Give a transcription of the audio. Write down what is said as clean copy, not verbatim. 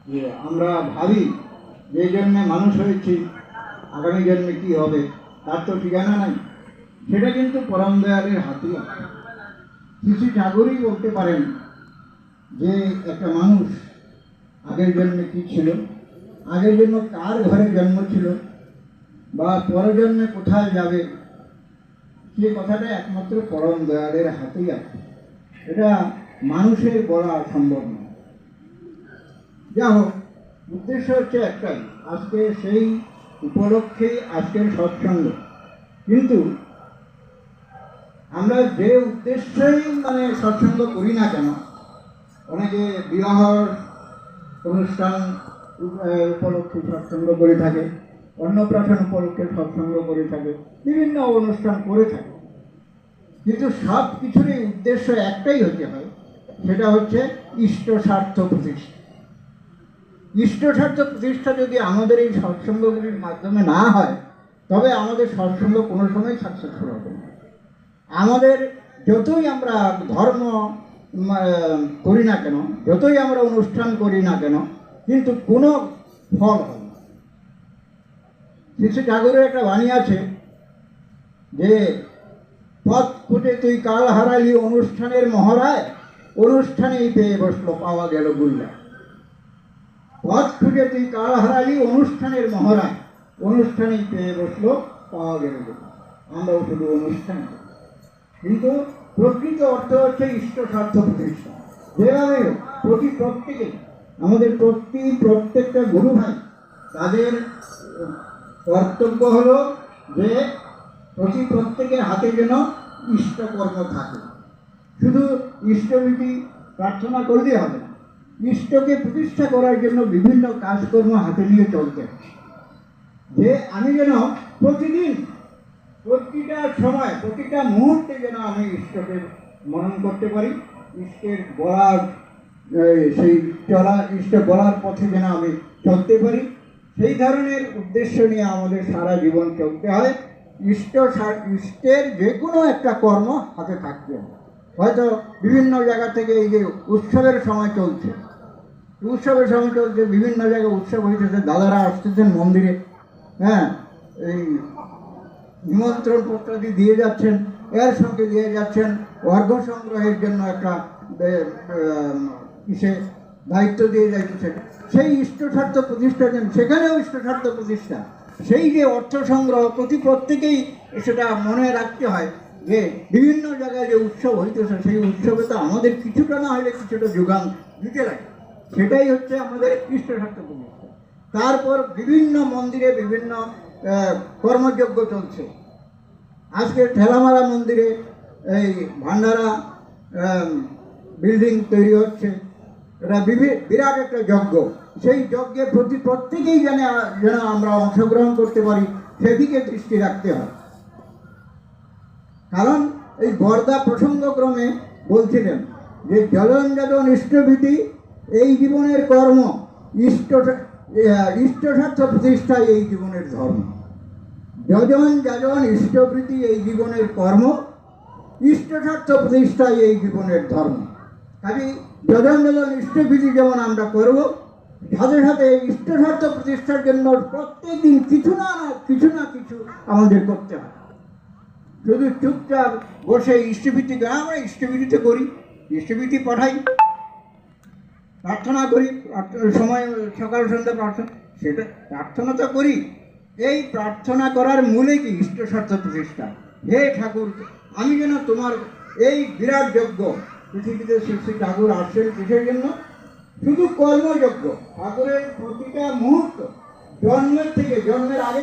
যে আমরা ভাবি যে জন্মে মানুষ হয়েছি, আগামী জন্মে কি হবে তার তো ঠিকানা নাই। সেটা কিন্তু পরম দয়ালের হাতে। শ্রী ঠাকুরই বলতে পারেন যে একটা মানুষ আগের জন্মে কি ছিল, আগের জন্ম কার ঘরে জন্ম ছিল, বা পরজন্মে কোথায় যাবে, সে কথাটা একমাত্র পরম দয়ালের হাতেই আছে। এটা মানুষের বলা সম্ভব নয়। যা হোক, উদ্দেশ্য হচ্ছে একটাই, আজকে সেই উপলক্ষে আজকের সৎসঙ্গ। কিন্তু আমরা যে উদ্দেশ্যেই সৎসঙ্গ করি না কেন, অনেকে বিবাহ অনুষ্ঠান উপলক্ষে সৎসঙ্গ করে থাকে, অন্নপ্রাশন উপলক্ষে সৎসঙ্গ করে থাকে, বিভিন্ন অনুষ্ঠান করে থাকে, কিন্তু সব কিছুরই উদ্দেশ্য একটাই হতে হয়, সেটা হচ্ছে ইষ্ট স্বার্থ প্রতিষ্ঠা। ইষ্ট স্বার্থ প্রতিষ্ঠা যদি আমাদের এই সৎসঙ্গগুলির মাধ্যমে না হয়, তবে আমাদের সৎসঙ্গ কোনো সময় সাকসেসফুল হবে না। আমাদের যতই আমরা ধর্ম করি না কেন, যতই আমরা অনুষ্ঠান করি না কেন, কিন্তু কোনো ফল হবে না। শ্রী ঠাকুরের একটা বাণী আছে যে, পথ খুঁটে তুই কাল হারালি অনুষ্ঠানের মহড়ায়, অনুষ্ঠানেই পেয়ে বসলো পাওয়া গেল গুল্লা। পথ খুঁজে তুই কাল হারালি অনুষ্ঠানের মহড়ায়, অনুষ্ঠানেই পেয়ে বসলো পাওয়া গেল গুল্লা। আমরাও শুধু অনুষ্ঠান করি, কিন্তু প্রকৃত অর্থ হচ্ছে ইষ্ট স্বার্থ প্রতিষ্ঠা। যেভাবে প্রত্যেকে আমাদের প্রত্যেকটা গুরু ভাই, তাদের কর্তব্য হলো যে প্রত্যেকের হাতে যেন ইষ্টকর্ম থাকে। শুধু ইষ্টবিধি প্রার্থনা করলেই হবে না, ইষ্টকে প্রতিষ্ঠা করার জন্য বিভিন্ন কাজকর্ম হাতে নিয়ে চলতে হবে। যে আমি যেন প্রতিদিন, প্রতিটা সময়, প্রতিটা মুহূর্তে যেন আমি ইষ্টকে মনন করতে পারি, ইষ্টের বলার ইষ্ট বলার পথে যেন আমি চলতে পারি, সেই ধরনের উদ্দেশ্য নিয়ে আমাদের সারা জীবন চলতে হয়। ইষ্টের যে কোনো একটা কর্ম হাতে থাকতে হবে। হয়তো বিভিন্ন জায়গা থেকে এই যে উৎসবের সময় চলছে, বিভিন্ন জায়গায় উৎসব হইতেছে, দাদারা আসতেছেন মন্দিরে, হ্যাঁ, এই নিমন্ত্রণ পত্রাদি দিয়ে যাচ্ছেন, এর সঙ্গে দিয়ে যাচ্ছেন অর্ঘ সংগ্রহের জন্য একটা দায়িত্ব দিয়ে যাচ্ছে। সেই ইষ্টস্বার্থ প্রতিষ্ঠার জন্য সেখানেও ইষ্টস্বার্থ প্রতিষ্ঠা, সেই যে অর্থ সংগ্রহ প্রত্যেকেই সেটা মনে রাখতে হয় যে বিভিন্ন জায়গায় যে উৎসব হইতেছে, সেই উৎসবে তো আমাদের কিছুটা না হলে কিছুটা যোগান দিতে লাগে। সেটাই হচ্ছে আমাদের ইষ্টস্বার্থ প্রতিষ্ঠা। তারপর বিভিন্ন মন্দিরে বিভিন্ন কর্মযজ্ঞ চলছে। আজকে ঠেলামারা মন্দিরে এই ভান্ডারা বিল্ডিং তৈরি হচ্ছে, এটা বিরাট একটা যজ্ঞ। সেই যজ্ঞে প্রত্যেকেই যেন আমরা অংশগ্রহণ করতে পারি, সেদিকে দৃষ্টি রাখতে হয়। কারণ এই বরদা প্রসঙ্গক্রমে বলছিলেন যে, যজন যজন ইষ্টভীতি এই জীবনের কর্ম, ইষ্টস্বার্থ প্রতিষ্ঠা এই জীবনের ধর্ম। যজন যজন ইষ্টভীতি এই জীবনের কর্ম, ইষ্টস্বার্থ প্রতিষ্ঠা এই জীবনের ধর্ম। কাজে যজন যজন ইষ্টভীতি যেমন আমরা করব, সাথে সাথে ইষ্টস্বার্থ প্রতিষ্ঠার জন্য প্রত্যেক দিন কিছু না কিছু আমাদের করতে হয়। শুধু চুপচাপ বসে ইষ্টভীতি, আমরা ইষ্টভীতিতে করি, ইষ্টভীতি পাঠাই, প্রার্থনা করি, সময় সকাল সন্ধ্যা প্রার্থনা, সেটা প্রার্থনা তো করি। এই প্রার্থনা করার মূলে কি ইষ্টস্বার্থ প্রতিষ্ঠা। হে ঠাকুর, আমি যেন তোমার এই বিরাট যজ্ঞ, পৃথিবীতে শ্রী ঠাকুর আসছেন কিসের জন্য? শুধু কর্মযজ্ঞ। ঠাকুরের প্রতিটা মুহূর্ত, জন্মের আগে